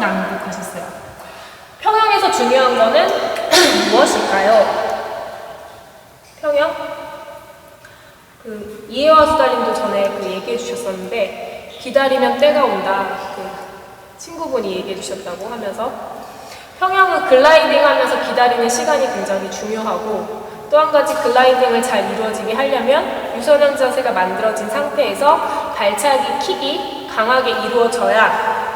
낭독하셨어요. 평형에서 중요한 거는 무엇일까요? 평형? 이해와 수달님도 전에 얘기해 주셨었는데, 기다리면 때가 온다. 친구분이 얘기해 주셨다고 하면서, 평형은 글라이딩 하면서 기다리는 시간이 굉장히 중요하고, 또 한 가지 글라이딩을 잘 이루어지게 하려면 유선형 자세가 만들어진 상태에서 발차기 킥이 강하게 이루어져야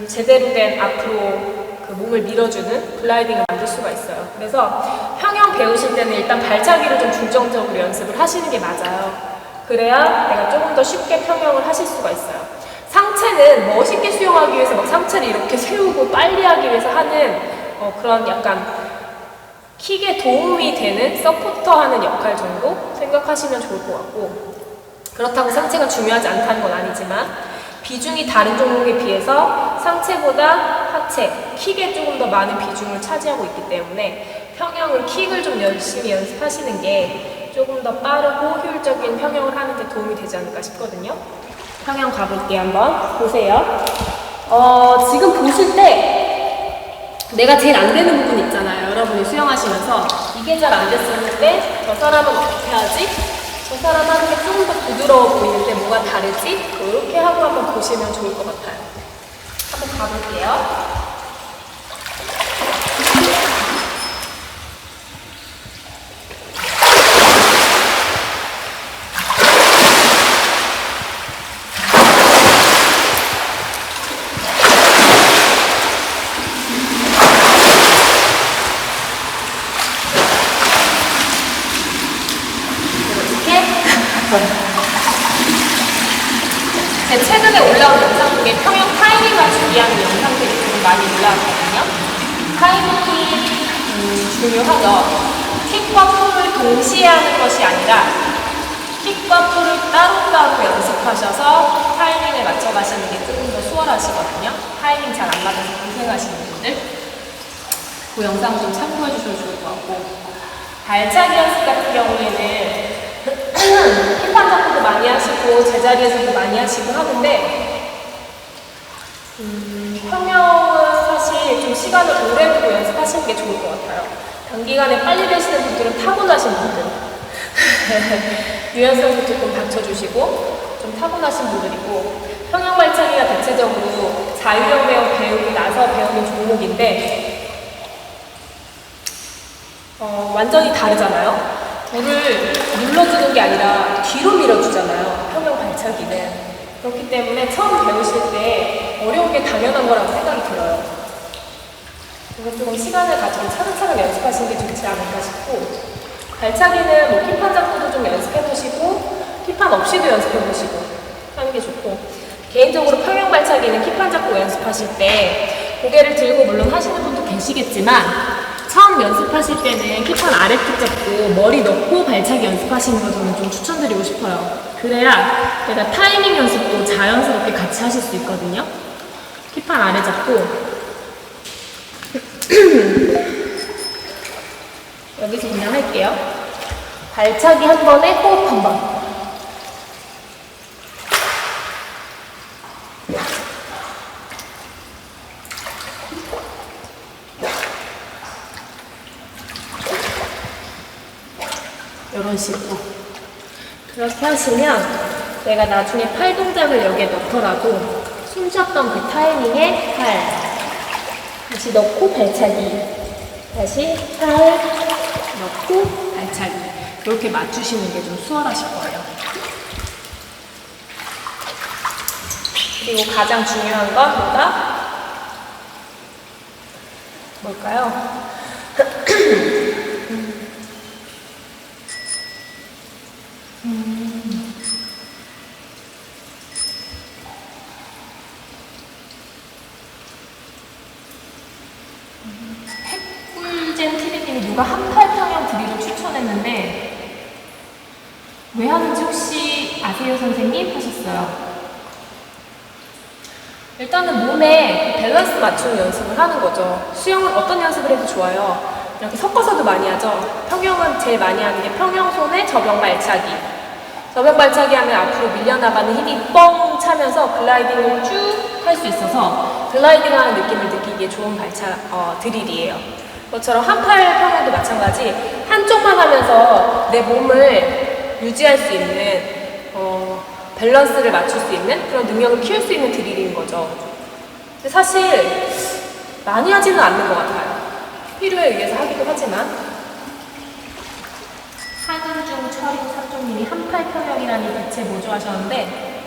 제대로 된 앞으로 몸을 밀어주는 글라이딩을 만들 수가 있어요. 그래서 평형 배우실 때는 일단 발차기를 좀 중점적으로 연습을 하시는 게 맞아요. 그래야 내가 조금 더 쉽게 평형을 하실 수가 있어요. 상체는 멋있게 수영하기 위해서 막 상체를 이렇게 세우고 빨리 하기 위해서 하는 그런 약간 킥에 도움이 되는 서포터 하는 역할 정도 생각하시면 좋을 것 같고, 그렇다고 상체가 중요하지 않다는 건 아니지만 비중이 다른 종목에 비해서 상체보다 하체, 킥에 조금 더 많은 비중을 차지하고 있기 때문에 평형은 킥을 좀 열심히 연습하시는 게 조금 더 빠르고 효율적인 평형을 하는 데 도움이 되지 않을까 싶거든요. 평형 가볼게요. 한번 보세요. 지금 보실 때 내가 제일 안 되는 부분 있잖아요. 여러분이 수영하시면서 이게 잘 안 됐었는데 저 사람은 어떻게 하지? 저 사람 하는 게 조금 더 부드러워 보이는데 뭐가 다르지? 이렇게 하고 한번 보시면 좋을 것 같아요. 한번 가볼게요. 제 최근에 올라온 영상 중에 평형 타이밍 맞추기하는 영상들이 좀 많이 올라왔거든요. 타이밍이 중요하죠. 킥과 풀을 동시에 하는 것이 아니라 킥과 풀을 따로따로 연습하셔서 타이밍을 맞춰가시는 게 조금 더 수월하시거든요. 타이밍 잘 안 맞아서 고생하시는 분들, 그 영상 좀 참고해 주셔도 좋을 것 같고, 발차기 연습 같은 경우에는 힙한 작업도 많이 하시고 제자리에서도 많이 하시고 하는데 평형은 사실 좀 시간을 오래 두고 연습하시는 게 좋을 것 같아요. 단기간에 빨리 되시는 분들은 타고나신 분들 유연성도 조금 받쳐주시고 좀 타고나신 분들이고, 평형 발차기가 대체적으로 자유형 배우고 나서 배우는 종목인데 완전히 다르잖아요. 불을 눌러주는 게 아니라 뒤로 밀어주잖아요. 평형 발차기는. 그렇기 때문에 처음 배우실 때 어려운 게 당연한 거라고 생각이 들어요. 그래서 조금 시간을 가지고 차근차근 연습하시는 게 좋지 않을까 싶고, 발차기는 뭐 킥판 잡고도 좀 연습해보시고 킥판 없이도 연습해보시고 하는 게 좋고, 개인적으로 평형 발차기는 킥판 잡고 연습하실 때 고개를 들고 물론 하시는 분도 계시겠지만 처음 연습하실 때는 킥판 아래쪽 잡고 머리 넣고 발차기 연습하시는 거 저는 좀 추천드리고 싶어요. 그래야 내가 타이밍 연습도 자연스럽게 같이 하실 수 있거든요. 킥판 아래 잡고 여기서 그냥 할게요. 발차기 한 번에 호흡 한 번. 이런 식으로 그렇게 하시면 내가 나중에 팔 동작을 여기에 넣더라도 숨 쉬었던 그 타이밍에 팔 다시 넣고 발차기, 다시 팔 넣고 발차기, 이렇게 맞추시는 게 좀 수월하실 거예요. 그리고 가장 중요한 건 뭘까요? 핵꿀잼 TV님이 누가 한팔 평형 드릴을 추천했는데 왜 하는지 혹시 아세요 선생님? 하셨어요. 일단은 몸에 밸런스 맞추는 연습을 하는 거죠. 수영은 어떤 연습을 해도 좋아요. 이렇게 섞어서도 많이 하죠. 평형은 제일 많이 하는 게 평형손에 저병발차기. 저병발차기 하면 앞으로 밀려나가는 힘이 뻥 차면서 글라이딩을 쭉 할 수 있어서 글라이딩하는 느낌을 느끼기에 좋은 드릴이에요. 그것처럼 한팔 평형도 마찬가지. 한쪽만 하면서 내 몸을 유지할 수 있는 밸런스를 맞출 수 있는 그런 능력을 키울 수 있는 드릴인 거죠. 근데 사실 많이 하지는 않는 것 같아요. 필요에 의해서 하기도 하지만. 한은중 철인 삼종님이 한팔 평형이라니 대체 뭐죠 하셨는데,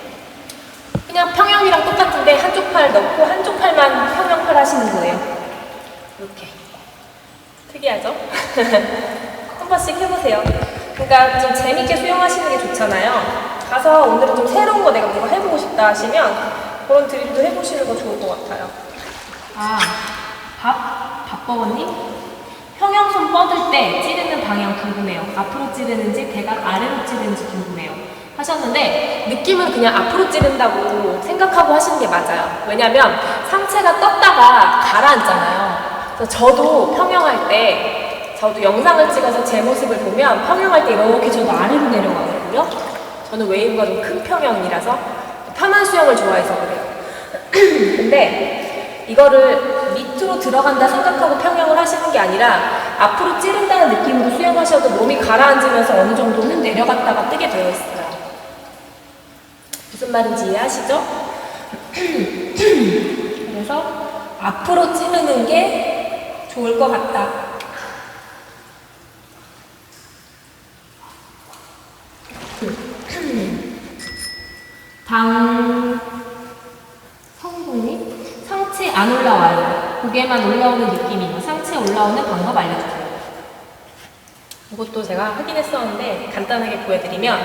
그냥 평형이랑 똑같은데 한쪽 팔 넣고 한쪽 팔만 평형팔 하시는 거예요. 이렇게. 특이하죠? 한 번씩 해보세요. 그러니까 좀 재밌게 수영하시는 게 좋잖아요. 가서 오늘은 좀 새로운 거 내가 뭔가 해보고 싶다 하시면 그런 드릴도 해보시는 거 좋을 것 같아요. 밥버거님? 평형손 뻗을 때 찌르는 방향 궁금해요. 앞으로 찌르는지 대각 아래로 찌르는지 궁금해요 하셨는데, 느낌은 그냥 앞으로 찌른다고 생각하고 하시는 게 맞아요. 왜냐면 상체가 떴다가 가라앉잖아요. 그래서 저도 평형할 때, 저도 영상을 찍어서 제 모습을 보면 평형할 때 이렇게 저도 아래로 내려가거든요. 저는 웨이브가 좀 큰 평형이라서 편한 수영을 좋아해서 그래요. 근데 이거를 밑으로 들어간다 생각하고 평형을 하시는 게 아니라 앞으로 찌른다는 느낌으로 수영하셔도 몸이 가라앉으면서 어느 정도는 내려갔다가 뜨게 되어 있어요. 무슨 말인지 이해하시죠? 그래서 앞으로 찌르는 게 좋을 것 같다. 성공이 상체 안 올라와요. 고개만 올라오는 느낌이고 상체 올라오는 방법 알려주세요. 이것도 제가 하긴 했었는데 간단하게 보여드리면,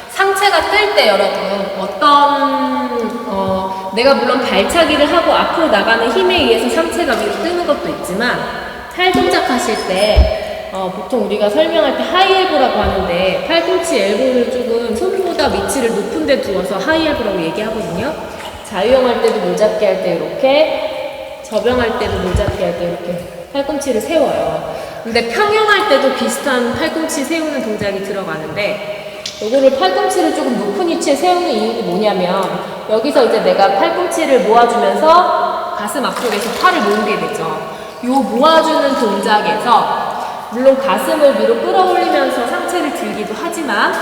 상체가 뜰 때 여러분 내가 물론 발차기를 하고 앞으로 나가는 힘에 의해서 상체가 위로 뜨는 것도 있지만, 팔 동작 하실 때 보통 우리가 설명할 때 하이엘보라고 하는데, 팔꿈치 엘보를 조금 손보다 위치를 높은 데 두어서 하이엘보라고 얘기하거든요. 자유형할 때도 물잡기 할 때 이렇게, 접영할 때도 물잡기 할 때 이렇게 팔꿈치를 세워요. 근데 평형할 때도 비슷한 팔꿈치 세우는 동작이 들어가는데, 이거를 팔꿈치를 조금 높은 위치에 세우는 이유가 뭐냐면, 여기서 이제 내가 팔꿈치를 모아주면서 가슴 앞쪽에서 팔을 모으게 되죠. 요 모아주는 동작에서 물론 가슴을 위로 끌어올리면서 상체를 들기도 하지만,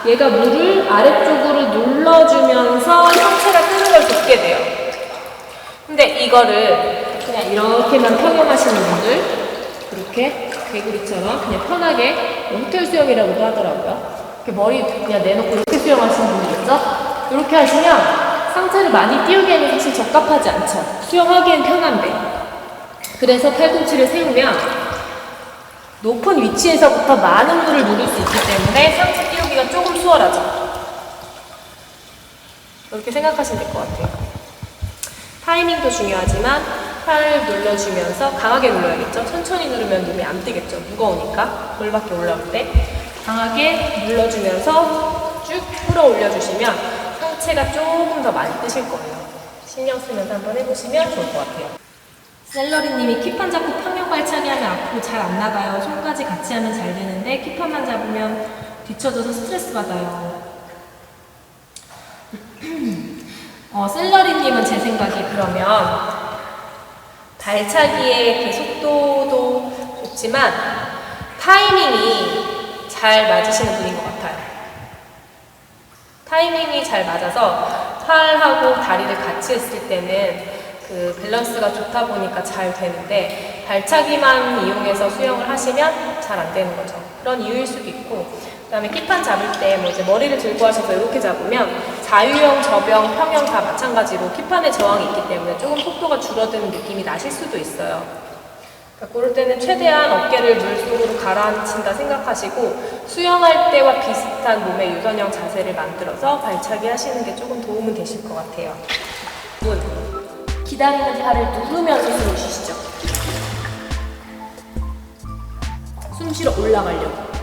얘가 물을 아래쪽으로 눌러주면서 상체가 뜨는 걸 돕게 돼요. 근데 이거를 그냥 이렇게만 평형하시는 분들, 이렇게 개구리처럼 그냥 편하게 호텔 수영이라고도 하더라고요. 이렇게 머리 그냥 내놓고 이렇게 수영하시는 분들 있죠? 이렇게 하시면 상체를 많이 띄우기에는 사실 적합하지 않죠. 수영하기엔 편한데. 그래서 팔꿈치를 세우면 높은 위치에서부터 많은 물을 누릴 수 있기 때문에 상체 띄우기가 조금 수월하죠. 이렇게 생각하시면 될 것 같아요. 타이밍도 중요하지만 팔을 눌러주면서 강하게 눌러야겠죠. 천천히 누르면 눈이 안 뜨겠죠. 무거우니까 골밖에 올라올 때 강하게 눌러주면서 쭉 끌어올려 주시면 상체가 조금 더 많이 뜨실 거예요. 신경 쓰면서 한번 해보시면 좋을 것 같아요. 셀러리님이 킥판 잡고 평형 발차기 하면 앞으로 잘 안 나가요. 손까지 같이 하면 잘 되는데 킥판만 잡으면 뒤쳐져서 스트레스 받아요. 셀러리님은 제 생각에 그러면 발차기의 그 속도도 좋지만 타이밍이 잘 맞으시는 분인 것 같아요. 타이밍이 잘 맞아서 팔하고 다리를 같이 했을 때는 그 밸런스가 좋다 보니까 잘 되는데, 발차기만 이용해서 수영을 하시면 잘 안 되는 거죠. 그런 이유일 수도 있고, 그 다음에 킥판 잡을 때 뭐 이제 머리를 들고 하셔서 이렇게 잡으면 자유형, 접영, 평형 다 마찬가지로 킥판에 저항이 있기 때문에 조금 속도가 줄어드는 느낌이 나실 수도 있어요. 그러니까 그럴 때는 최대한 어깨를 물속으로 가라앉힌다 생각하시고 수영할 때와 비슷한 몸의 유선형 자세를 만들어서 발차기 하시는 게 조금 도움은 되실 것 같아요. 기다리는 팔을 누르면서 숨을 쉬시죠. 숨 쉬러 올라가려고.